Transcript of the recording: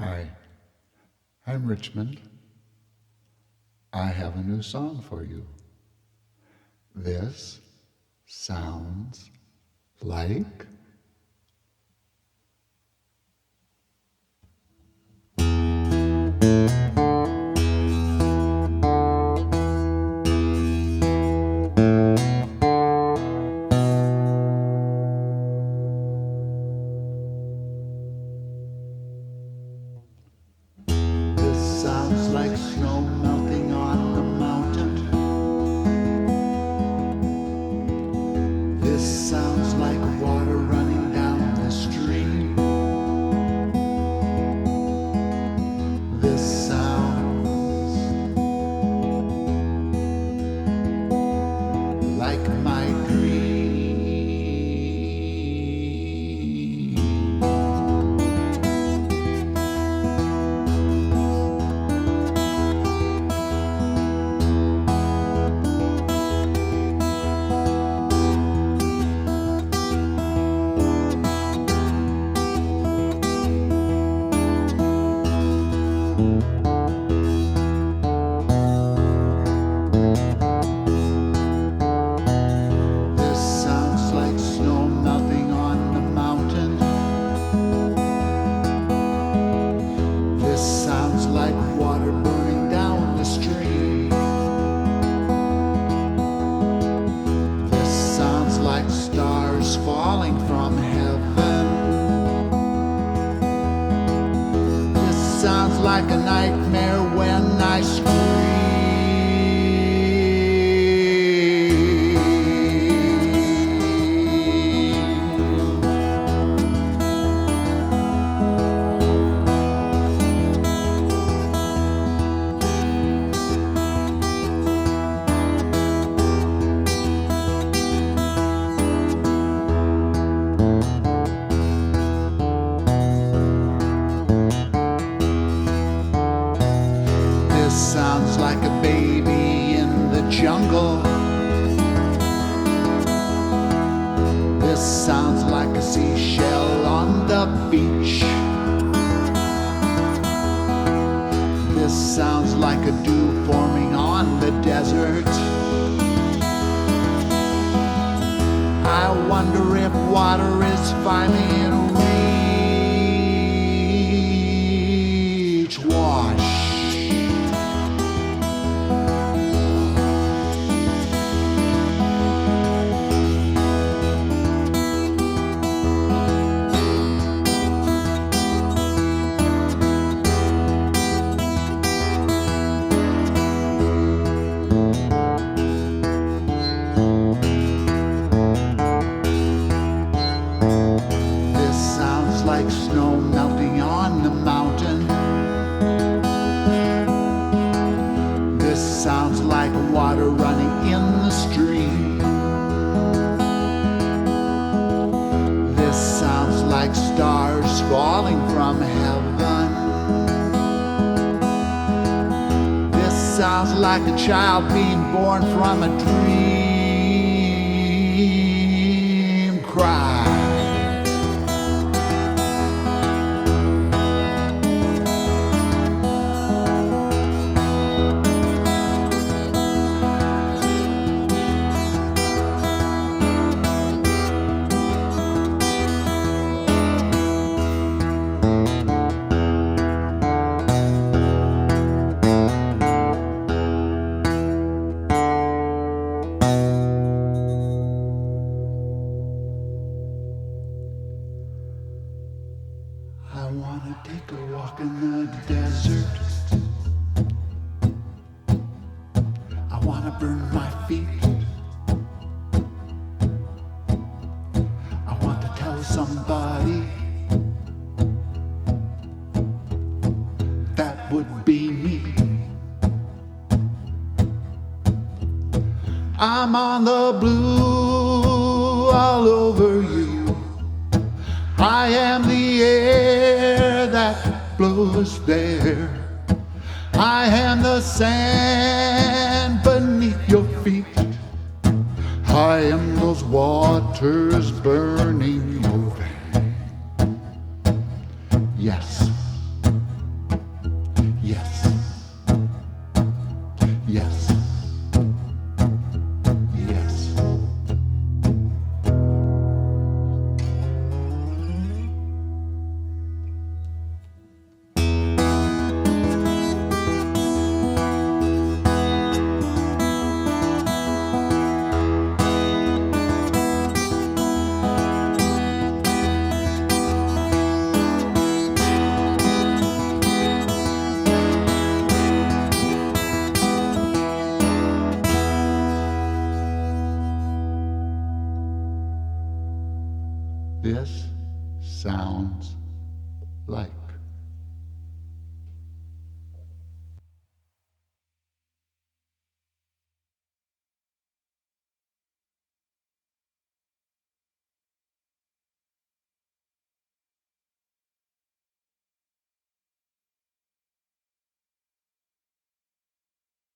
Hi, I'm Richmond. I have a new song for you. This sounds like sounds like snow melting on the mountain. This sounds like water running down the stream. This sounds like my dream. Like water burning down the stream. This sounds like stars falling from heaven. This sounds like a nightmare when I scream. Sounds like a baby in the jungle. This sounds like a seashell on the beach. This sounds like a dew forming on the desert. I wonder if water is finally in reach. Wash. Like snow melting on the mountain. This sounds like water running in the stream. This sounds like stars falling from heaven. This sounds like a child being born from a dream. Cry. I wanna take a walk in the desert. I wanna burn my feet. I want to tell somebody that would be me. I'm on the blue all over you. I am the air that blows there. I am the sand beneath your feet. I am those waters burning your veins. Yes.